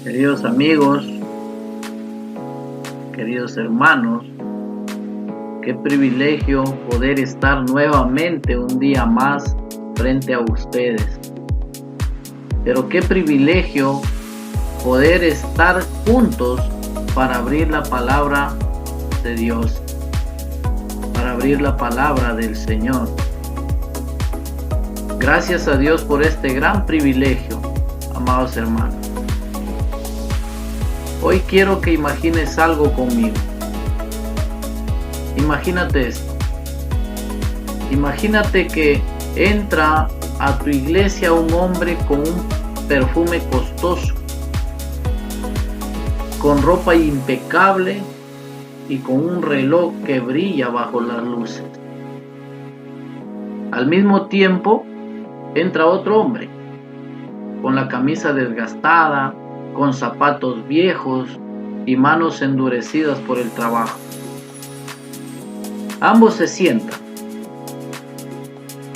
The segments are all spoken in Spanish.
Queridos amigos, queridos hermanos, qué privilegio poder estar nuevamente un día más frente a ustedes. Pero qué privilegio poder estar juntos para abrir la palabra de Dios, para abrir la palabra del Señor. Gracias a Dios por este gran privilegio, amados hermanos. Hoy quiero que imagines algo conmigo. Imagínate esto. Imagínate que entra a tu iglesia un hombre con un perfume costoso, con ropa impecable y con un reloj que brilla bajo las luces. Al mismo tiempo, entra otro hombre, con la camisa desgastada, con zapatos viejos y manos endurecidas por el trabajo. Ambos se sientan.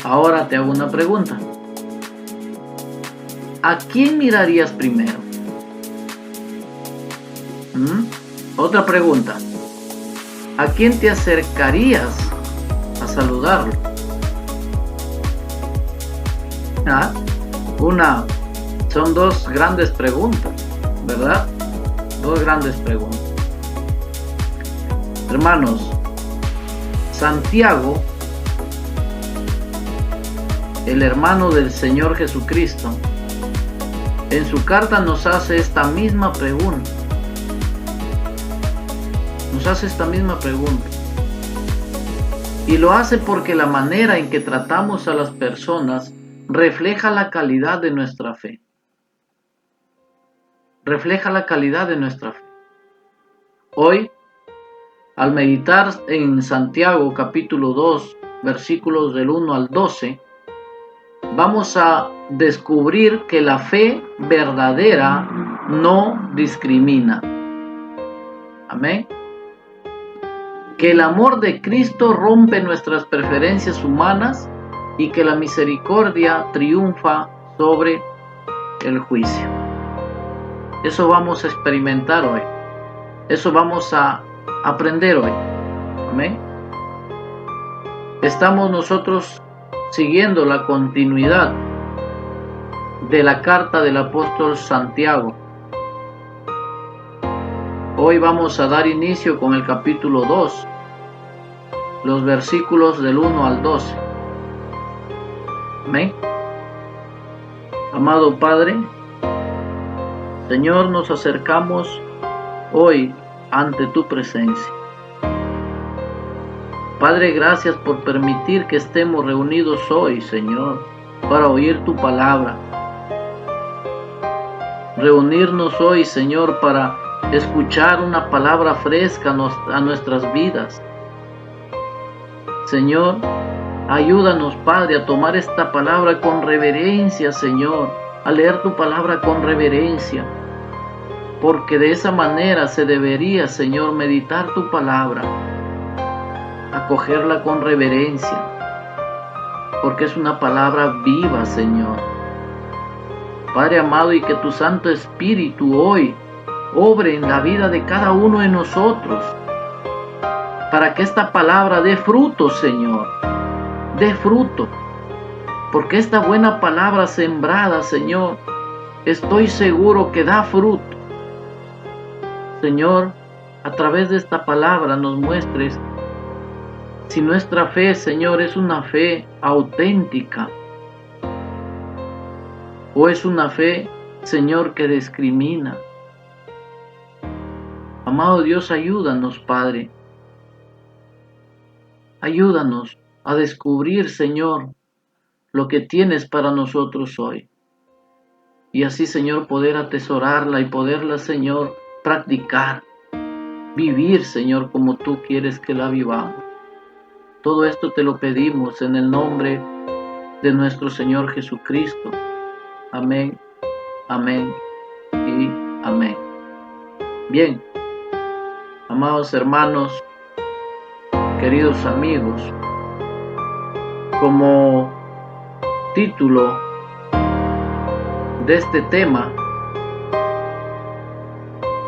Ahora te hago una pregunta. ¿A quién mirarías primero? Otra pregunta. ¿A quién te acercarías a saludarlo? Son dos grandes preguntas, ¿verdad? Dos grandes preguntas. Hermanos, Santiago, el hermano del Señor Jesucristo, en su carta nos hace esta misma pregunta. Y lo hace porque la manera en que tratamos a las personas refleja la calidad de nuestra fe. Hoy, al meditar en Santiago capítulo 2, versículos del 1 al 12, vamos a descubrir que la fe verdadera no discrimina. Amén. Que el amor de Cristo rompe nuestras preferencias humanas y que la misericordia triunfa sobre el juicio. Eso vamos a experimentar hoy. Eso vamos a aprender hoy. Amén. Estamos nosotros siguiendo la continuidad de la carta del apóstol Santiago. Hoy vamos a dar inicio con el capítulo 2, los versículos del 1 al 12. Amén. Amado Padre, Señor, nos acercamos hoy ante tu presencia. Padre, gracias por permitir que estemos reunidos hoy, Señor, para oír tu palabra. Reunirnos hoy, Señor, para escuchar una palabra fresca a nuestras vidas. Señor, ayúdanos, Padre, a tomar esta palabra con reverencia, Señor, a leer tu palabra con reverencia, porque de esa manera se debería, Señor, meditar tu palabra, acogerla con reverencia, porque es una palabra viva, Señor. Padre amado, y que tu Santo Espíritu hoy obre en la vida de cada uno de nosotros, para que esta palabra dé fruto, Señor, dé fruto, porque esta buena palabra sembrada, Señor, estoy seguro que da fruto. Señor, a través de esta palabra nos muestres si nuestra fe, Señor, es una fe auténtica o es una fe, Señor, que discrimina. Amado Dios, ayúdanos, Padre. Ayúdanos a descubrir, Señor, lo que tienes para nosotros hoy. Y así, Señor, poder atesorarla y poderla, Señor, practicar. Vivir, Señor, como tú quieres que la vivamos. Todo esto te lo pedimos en el nombre de nuestro Señor Jesucristo. Amén, amén y amén. Bien, amados hermanos, queridos amigos, como título de este tema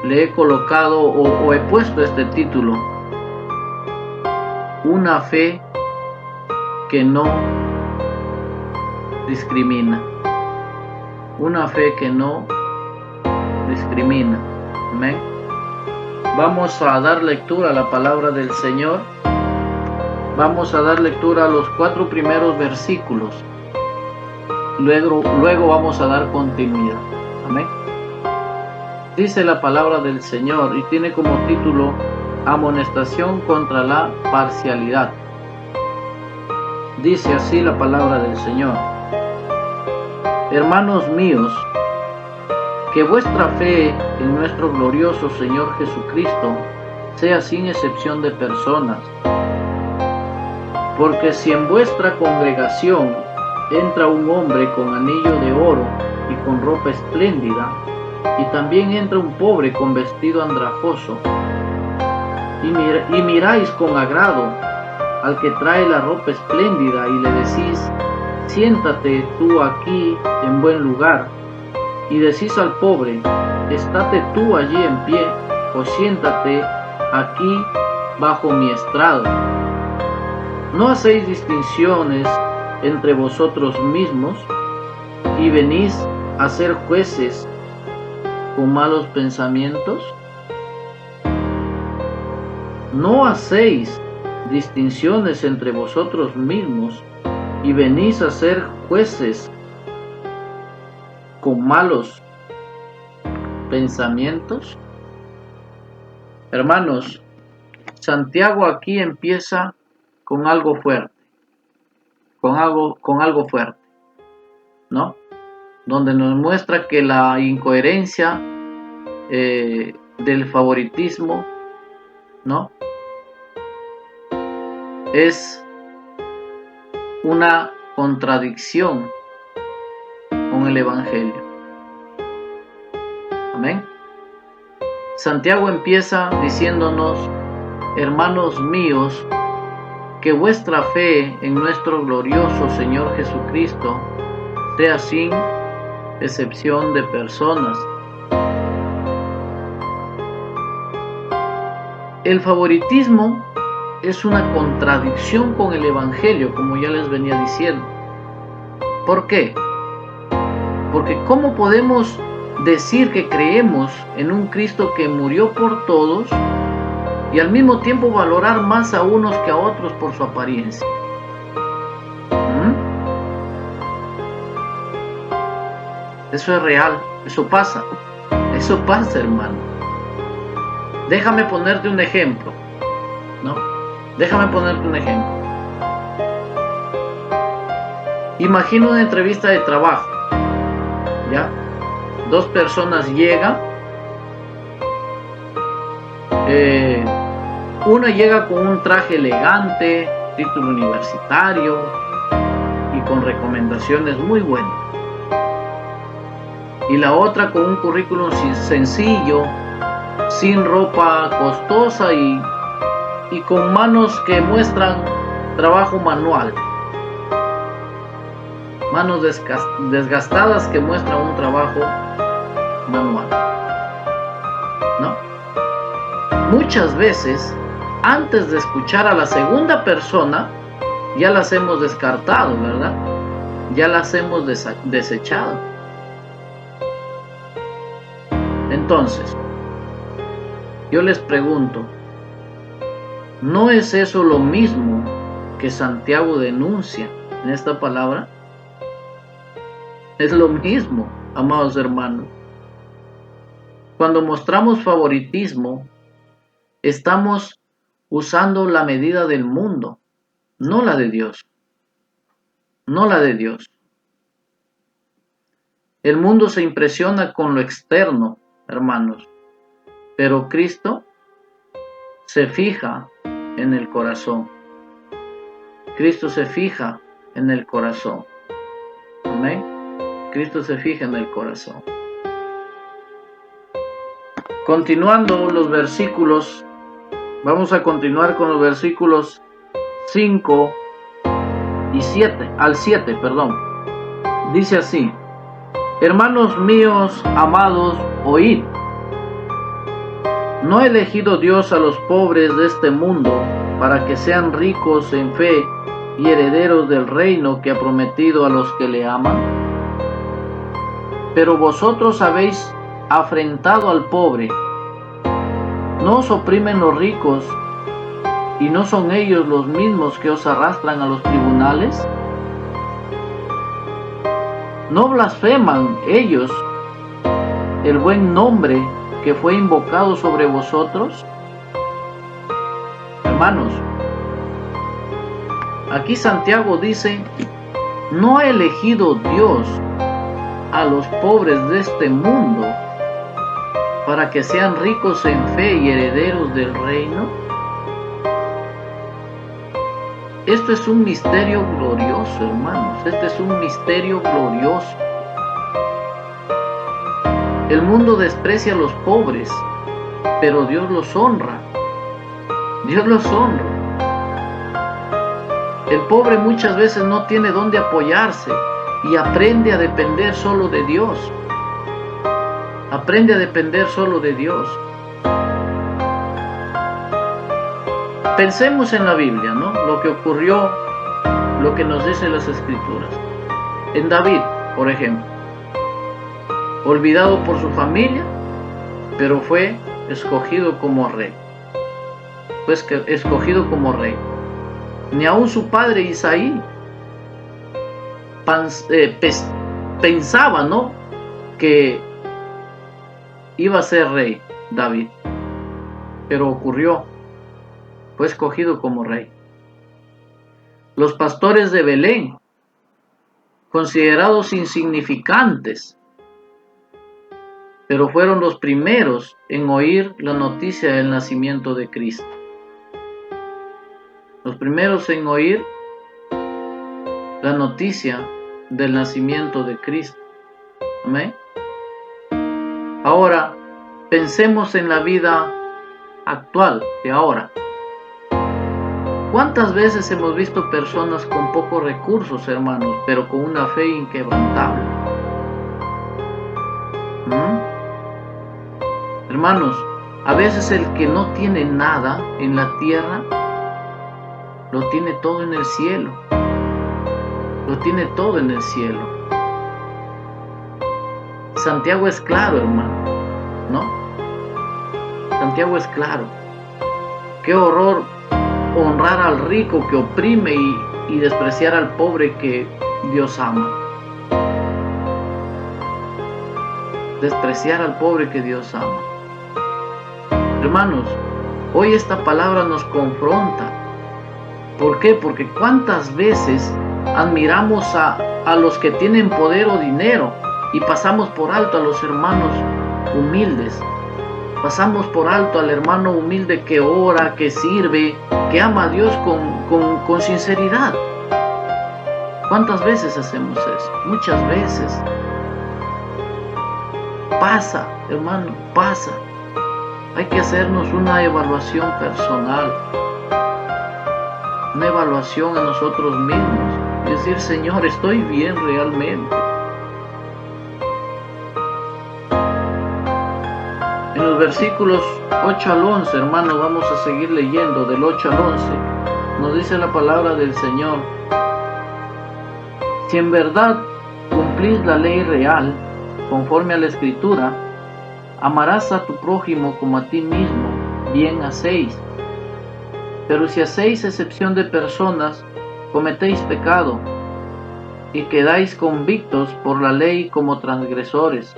le he colocado o he puesto este título: una fe que no discrimina. Una fe que no discrimina. Amén. Vamos a dar lectura a la palabra del Señor. Vamos a dar lectura a los 4 primeros versículos. Luego vamos a dar continuidad. Amén. Dice la palabra del Señor y tiene como título: amonestación contra la parcialidad. Dice así la palabra del Señor: hermanos míos, que vuestra fe en nuestro glorioso Señor Jesucristo sea sin excepción de personas. Porque si en vuestra congregación entra un hombre con anillo de oro y con ropa espléndida, y también entra un pobre con vestido andrajoso, y miráis con agrado al que trae la ropa espléndida y le decís: siéntate tú aquí en buen lugar, y decís al pobre: estate tú allí en pie, o siéntate aquí bajo mi estrado. ¿No hacéis distinciones entre vosotros mismos y venís a ser jueces con malos pensamientos? ¿No hacéis distinciones entre vosotros mismos y venís a ser jueces con malos pensamientos? Hermanos, Santiago aquí empieza con algo fuerte, con algo fuerte, ¿no? Donde nos muestra que la incoherencia del favoritismo, ¿no?, es una contradicción con el Evangelio. Amén. Santiago empieza diciéndonos: hermanos míos, que vuestra fe en nuestro glorioso Señor Jesucristo sea sin excepción de personas. El favoritismo es una contradicción con el Evangelio, como ya les venía diciendo. ¿Por qué? Porque ¿cómo podemos decir que creemos en un Cristo que murió por todos y al mismo tiempo valorar más a unos que a otros por su apariencia? Eso es real, eso pasa, hermano. Déjame ponerte un ejemplo, ¿no? Déjame ponerte un ejemplo. Imagina una entrevista de trabajo, ¿ya? 2 personas llegan. Una llega con un traje elegante, título universitario y con recomendaciones muy buenas. Y la otra con un currículum sencillo, sin ropa costosa y con manos que muestran trabajo manual. Manos desgastadas que muestran un trabajo manual, ¿no? Muchas veces, antes de escuchar a la segunda persona, ya las hemos descartado, ¿verdad? Ya las hemos desechado. Entonces, yo les pregunto, ¿no es eso lo mismo que Santiago denuncia en esta palabra? Es lo mismo, amados hermanos. Cuando mostramos favoritismo, estamos usando la medida del mundo, no la de Dios. No la de Dios. El mundo se impresiona con lo externo, hermanos, pero Cristo se fija en el corazón. Cristo se fija en el corazón. Amén. Cristo se fija en el corazón. Continuando los versículos, vamos a continuar con los versículos 5 y 7, al 7, perdón. Dice así: hermanos míos amados, oíd. ¿No ha elegido Dios a los pobres de este mundo para que sean ricos en fe y herederos del reino que ha prometido a los que le aman? Pero vosotros habéis afrentado al pobre. ¿No os oprimen los ricos y no son ellos los mismos que os arrastran a los tribunales? ¿No blasfeman ellos el buen nombre que fue invocado sobre vosotros? Hermanos, aquí Santiago dice, ¿no ha elegido Dios a los pobres de este mundo para que sean ricos en fe y herederos del reino? Esto es un misterio glorioso, hermanos. Este es un misterio glorioso. El mundo desprecia a los pobres, pero Dios los honra. Dios los honra. El pobre muchas veces no tiene dónde apoyarse y aprende a depender solo de Dios. Aprende a depender solo de Dios. Pensemos en la Biblia, ¿no? Lo que ocurrió, lo que nos dicen las Escrituras. En David, por ejemplo, olvidado por su familia, pero fue escogido como rey. Ni aun su padre Isaí pensaba, ¿no?, que iba a ser rey David, pero ocurrió, fue escogido como rey. Los pastores de Belén, considerados insignificantes, pero fueron los primeros en oír la noticia del nacimiento de Cristo. Los primeros en oír la noticia del nacimiento de Cristo. Amén. Ahora, pensemos en la vida actual de ahora. ¿Cuántas veces hemos visto personas con pocos recursos, hermanos, pero con una fe inquebrantable? Hermanos, a veces el que no tiene nada en la tierra, lo tiene todo en el cielo. Lo tiene todo en el cielo. Santiago es claro, hermano, ¿no? Santiago es claro. Qué horror honrar al rico que oprime y despreciar al pobre que Dios ama. Despreciar al pobre que Dios ama. Hermanos, hoy esta palabra nos confronta. ¿Por qué? Porque cuántas veces admiramos a los que tienen poder o dinero y pasamos por alto a los hermanos humildes. Pasamos por alto al hermano humilde que ora, que sirve, que ama a Dios con sinceridad. ¿Cuántas veces hacemos eso? Muchas veces. Pasa, hermano, pasa. Hay que hacernos una evaluación personal, una evaluación a nosotros mismos. Y decir, Señor, ¿estoy bien realmente? En los versículos 8 al 11, hermanos, vamos a seguir leyendo del 8 al 11. Nos dice la palabra del Señor: si en verdad cumplís la ley real, conforme a la Escritura, amarás a tu prójimo como a ti mismo, bien hacéis. Pero si hacéis excepción de personas, cometéis pecado, y quedáis convictos por la ley como transgresores.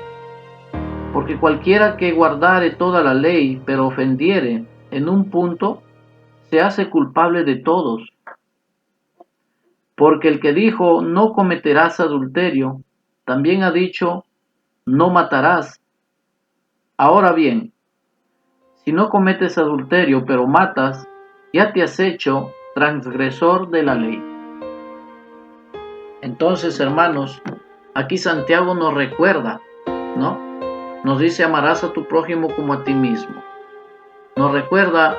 Porque cualquiera que guardare toda la ley, pero ofendiere en un punto, se hace culpable de todos. Porque el que dijo, no cometerás adulterio, también ha dicho, no matarás. Ahora bien, si no cometes adulterio, pero matas, ya te has hecho transgresor de la ley. Entonces, hermanos, aquí Santiago nos recuerda, ¿no? Nos dice, amarás a tu prójimo como a ti mismo. Nos recuerda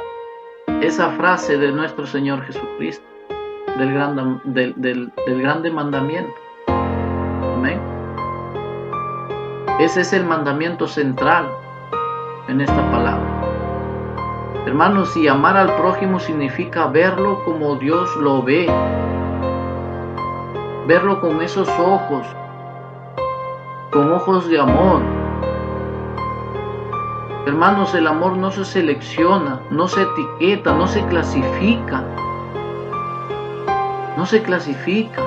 esa frase de nuestro Señor Jesucristo, del grande mandamiento. Amén. Ese es el mandamiento central en esta palabra. Hermanos, si amar al prójimo significa verlo como Dios lo ve, verlo con esos ojos, con ojos de amor. Hermanos, el amor no se selecciona, no se etiqueta, no se clasifica. No se clasifica.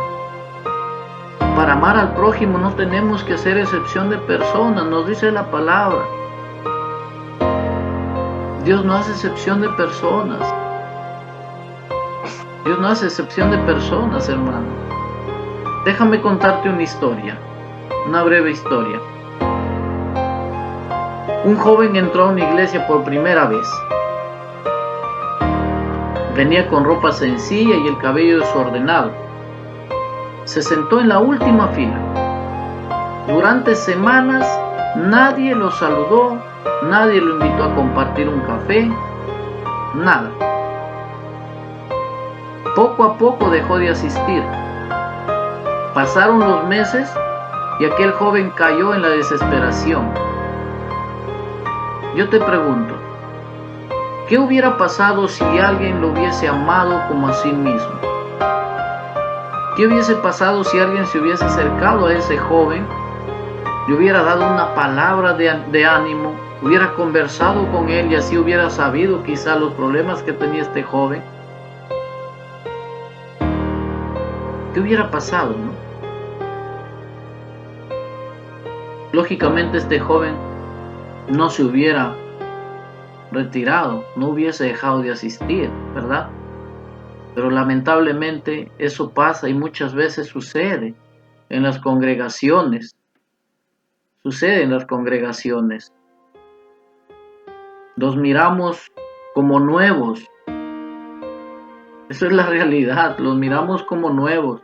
Para amar al prójimo no tenemos que hacer excepción de personas, nos dice la palabra. Dios no hace excepción de personas. Dios no hace excepción de personas, hermano. Déjame contarte una historia, una breve historia. Un joven entró a una iglesia por primera vez. Venía con ropa sencilla y el cabello desordenado. Se sentó en la última fila. Durante semanas nadie lo saludó, nadie lo invitó a compartir un café, nada. Poco a poco dejó de asistir. Pasaron los meses y aquel joven cayó en la desesperación. Yo te pregunto, ¿qué hubiera pasado si alguien lo hubiese amado como a sí mismo? ¿Qué hubiese pasado si alguien se hubiese acercado a ese joven, le hubiera dado una palabra de ánimo, hubiera conversado con él y así hubiera sabido quizá los problemas que tenía este joven? ¿Qué hubiera pasado, no? Lógicamente este joven no se hubiera retirado, no hubiese dejado de asistir, ¿verdad? Pero lamentablemente eso pasa y muchas veces sucede en las congregaciones. Sucede en las congregaciones. Los miramos como nuevos. Eso es la realidad, los miramos como nuevos,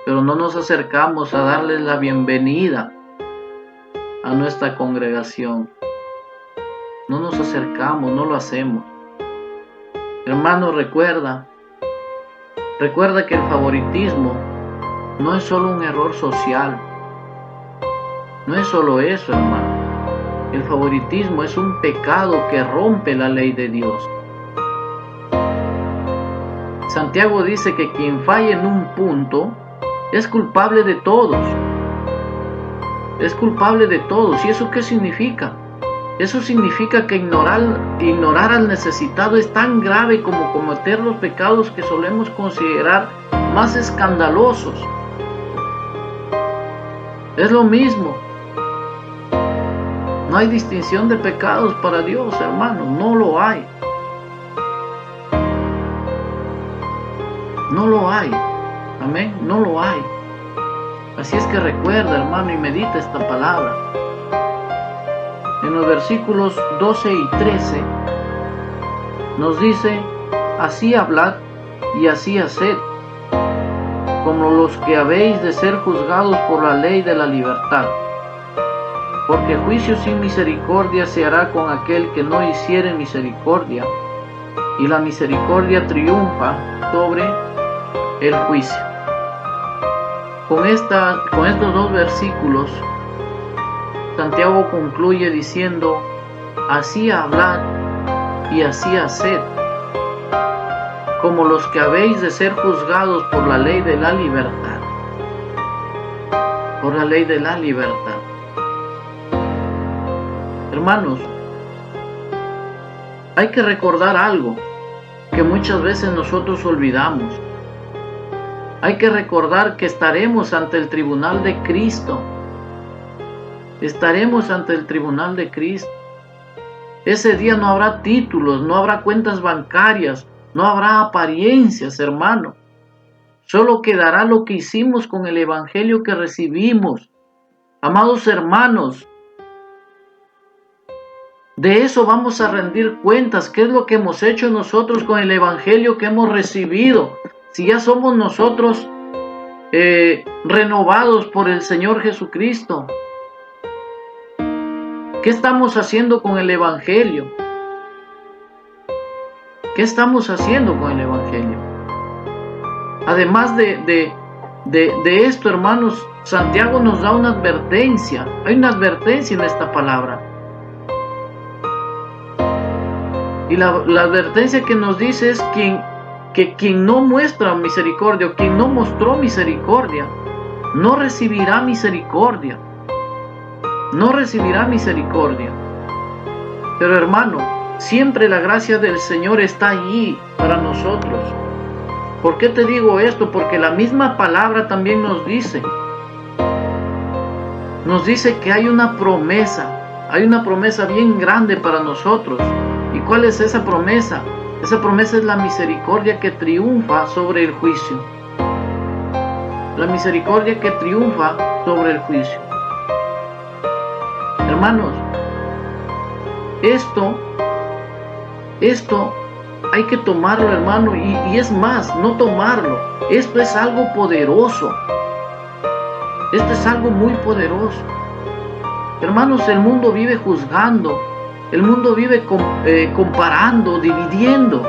pero no nos acercamos a darles la bienvenida a nuestra congregación. No nos acercamos, no lo hacemos. Hermano, recuerda que el favoritismo no es solo un error social. No es solo eso, hermano. El favoritismo es un pecado que rompe la ley de Dios. Santiago dice que quien falla en un punto es culpable de todos. Es culpable de todos. ¿Y eso qué significa? Eso significa que ignorar al necesitado es tan grave como cometer los pecados que solemos considerar más escandalosos. Es lo mismo. No hay distinción de pecados para Dios, hermano. No lo hay. No lo hay. Amén. No lo hay. Así es que recuerda, hermano, y medita esta palabra. En los versículos 12 y 13 nos dice: así hablad y así haced, como los que habéis de ser juzgados por la ley de la libertad. Porque juicio sin misericordia se hará con aquel que no hiciere misericordia, y la misericordia triunfa sobre el juicio. Con estos dos versículos, Santiago concluye diciendo: así hablad y así haced, como los que habéis de ser juzgados por la ley de la libertad. Por la ley de la libertad. Hermanos, hay que recordar algo que muchas veces nosotros olvidamos. Hay que recordar que estaremos ante el tribunal de Cristo. Estaremos ante el tribunal de Cristo. Ese día no habrá títulos, no habrá cuentas bancarias, no habrá apariencias, hermano. Solo quedará lo que hicimos con el evangelio que recibimos. Amados hermanos, de eso vamos a rendir cuentas. ¿Qué es lo que hemos hecho nosotros con el evangelio que hemos recibido? Si ya somos nosotros renovados por el Señor Jesucristo. ¿Qué estamos haciendo con el evangelio? ¿Qué estamos haciendo con el evangelio? Además de esto, hermanos, Santiago nos da una advertencia. Hay una advertencia en esta palabra. Y la advertencia que nos dice es que quien no muestra misericordia, o quien no mostró misericordia, no recibirá misericordia. No recibirá misericordia. Pero hermano, siempre la gracia del Señor está allí para nosotros. ¿Por qué te digo esto? Porque la misma palabra también nos dice que hay una promesa bien grande para nosotros. ¿Y cuál es esa promesa? Esa promesa es la misericordia que triunfa sobre el juicio. La misericordia que triunfa sobre el juicio. Hermanos, esto hay que tomarlo, hermano, y es más, no tomarlo. Esto es algo poderoso. Esto es algo muy poderoso. Hermanos, el mundo vive juzgando, el mundo vive comparando, dividiendo.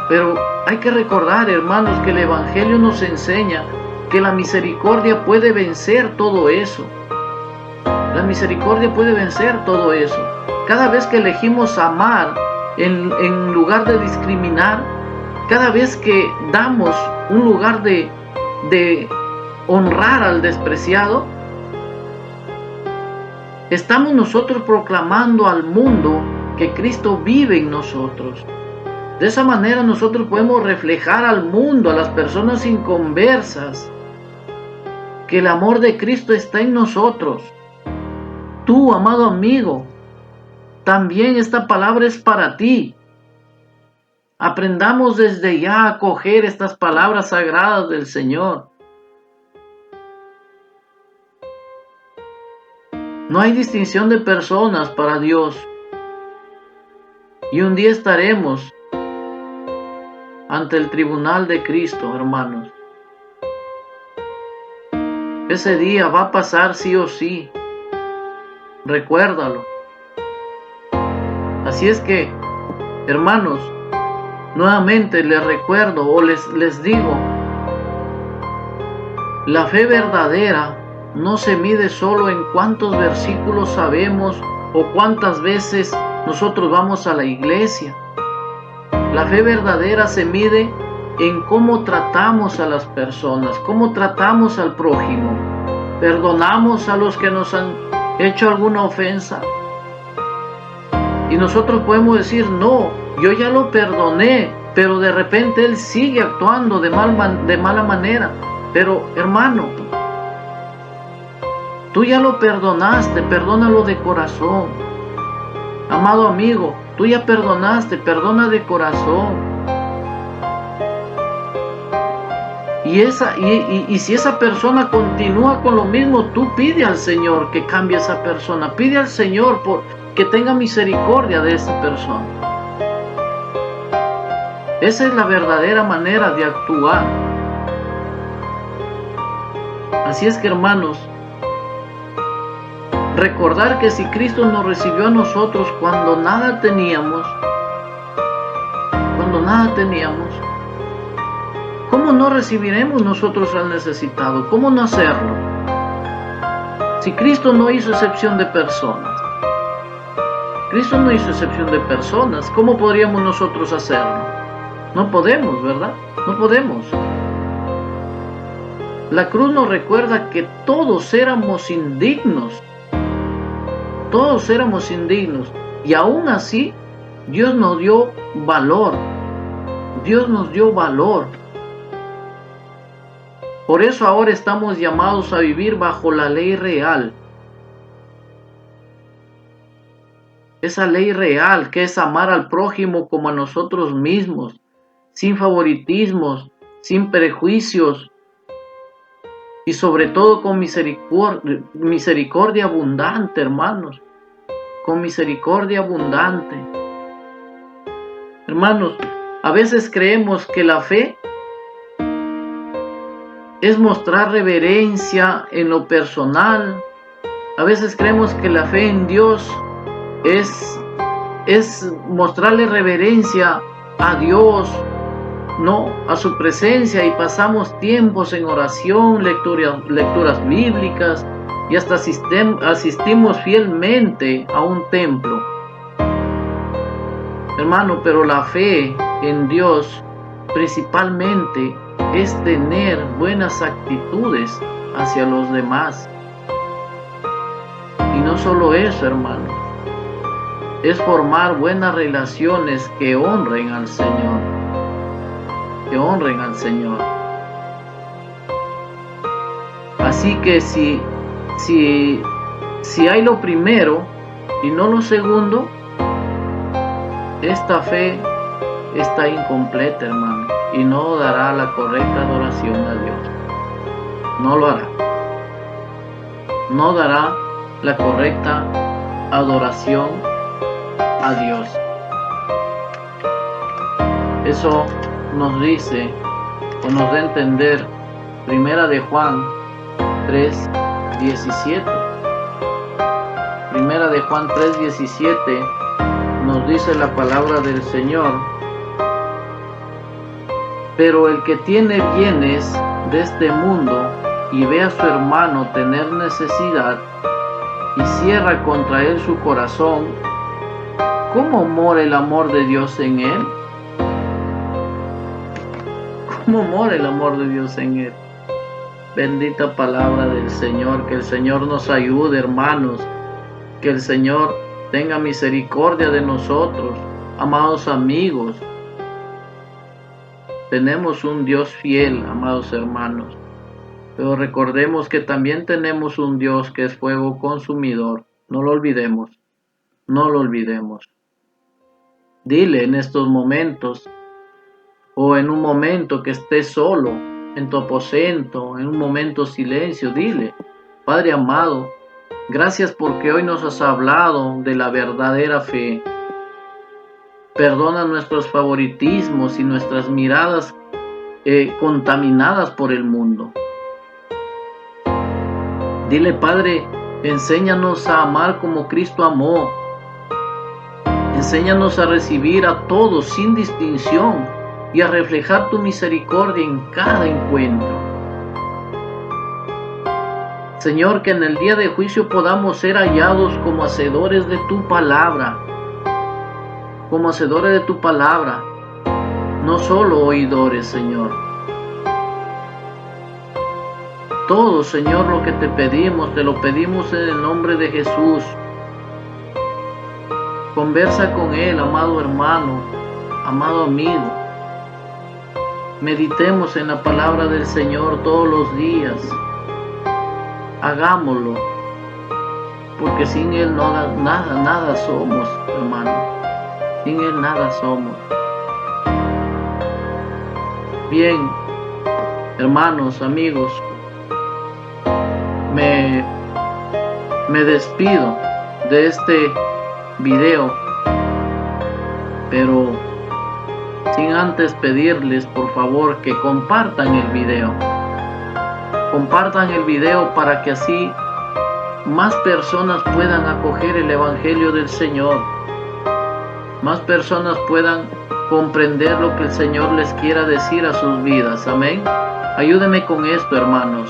Pero hay que recordar, hermanos, que el Evangelio nos enseña que la misericordia puede vencer todo eso. La misericordia puede vencer todo eso. Cada vez que elegimos amar en lugar de discriminar, cada vez que damos un lugar de honrar al despreciado, estamos nosotros proclamando al mundo que Cristo vive en nosotros. De esa manera nosotros podemos reflejar al mundo, a las personas inconversas, que el amor de Cristo está en nosotros. Tú, amado amigo, también esta palabra es para ti. Aprendamos desde ya a acoger estas palabras sagradas del Señor. No hay distinción de personas para Dios. Y un día estaremos ante el tribunal de Cristo, hermanos. Ese día va a pasar sí o sí. Recuérdalo. Así es que, hermanos, nuevamente les recuerdo o les digo, la fe verdadera no se mide solo en cuántos versículos sabemos o cuántas veces nosotros vamos a la iglesia. La fe verdadera se mide en cómo tratamos a las personas, cómo tratamos al prójimo. Perdonamos a los que nos han hecho alguna ofensa. Y nosotros podemos decir, no, yo ya lo perdoné, pero de repente él sigue actuando de mala manera. Pero hermano, tú ya lo perdonaste, perdónalo de corazón. Amado amigo, tú ya perdonaste, perdona de corazón. Y si esa persona continúa con lo mismo, tú pide al Señor que cambie a esa persona. Pide al Señor que tenga misericordia de esa persona. Esa es la verdadera manera de actuar. Así es que, hermanos, recordar que si Cristo nos recibió a nosotros cuando nada teníamos, ¿cómo no recibiremos nosotros al necesitado? ¿Cómo no hacerlo? Si Cristo no hizo excepción de personas, ¿cómo podríamos nosotros hacerlo? No podemos, ¿verdad? No podemos. La cruz nos recuerda que todos éramos indignos. Todos éramos indignos. Y aún así, Dios nos dio valor. Dios nos dio valor. Por eso ahora estamos llamados a vivir bajo la ley real. Esa ley real que es amar al prójimo como a nosotros mismos, sin favoritismos, sin prejuicios y sobre todo con misericordia abundante, hermanos. Con misericordia abundante. Hermanos, a veces creemos que la fe es mostrar reverencia en lo personal. A veces creemos que la fe en Dios es mostrarle reverencia a Dios, no a su presencia, y pasamos tiempos en oración, lecturas bíblicas, y hasta asistimos fielmente a un templo. hermano, pero la fe en Dios principalmente es tener buenas actitudes hacia los demás. Y no solo eso, hermano, es formar buenas relaciones que honren al Señor, que honren al Señor. Así que si hay lo primero y no lo segundo, esta fe está incompleta, hermano, y no dará la correcta adoración a Dios. No lo hará. No dará la correcta adoración a Dios. Eso nos dice o nos da a entender Primera de Juan 3:17. Primera de Juan 3:17 nos dice la palabra del Señor: pero el que tiene bienes de este mundo y ve a su hermano tener necesidad y cierra contra él su corazón, ¿cómo mora el amor de Dios en él? ¿Cómo mora el amor de Dios en él? Bendita palabra del Señor. Que el Señor nos ayude, hermanos. Que el Señor tenga misericordia de nosotros, amados amigos. Tenemos un Dios fiel, amados hermanos, pero recordemos que también tenemos un Dios que es fuego consumidor. No lo olvidemos, no lo olvidemos. Dile en estos momentos, o en un momento que estés solo, en tu aposento, en un momento silencio, dile: Padre amado, gracias porque hoy nos has hablado de la verdadera fe. Perdona nuestros favoritismos y nuestras miradas contaminadas por el mundo. Dile: Padre, enséñanos a amar como Cristo amó. Enséñanos a recibir a todos sin distinción y a reflejar tu misericordia en cada encuentro. Señor, que en el día de juicio podamos ser hallados como hacedores de tu palabra, como hacedores de tu palabra, no solo oidores, Señor. Todo, Señor, lo que te lo pedimos en el nombre de Jesús. Conversa con Él, amado hermano, amado amigo. Meditemos en la palabra del Señor todos los días. Hagámoslo, porque sin Él nada somos, hermano. Sin Él nada somos. Bien, hermanos, amigos, me despido de este video, pero sin antes pedirles por favor que compartan el video. Compartan el video para que así más personas puedan acoger el Evangelio del Señor. Más personas puedan comprender lo que el Señor les quiera decir a sus vidas. Amén. Ayúdenme con esto, hermanos.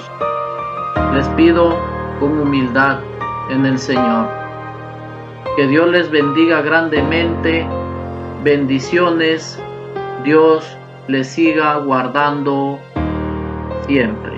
Les pido con humildad en el Señor. Que Dios les bendiga grandemente. Bendiciones. Dios les siga guardando siempre.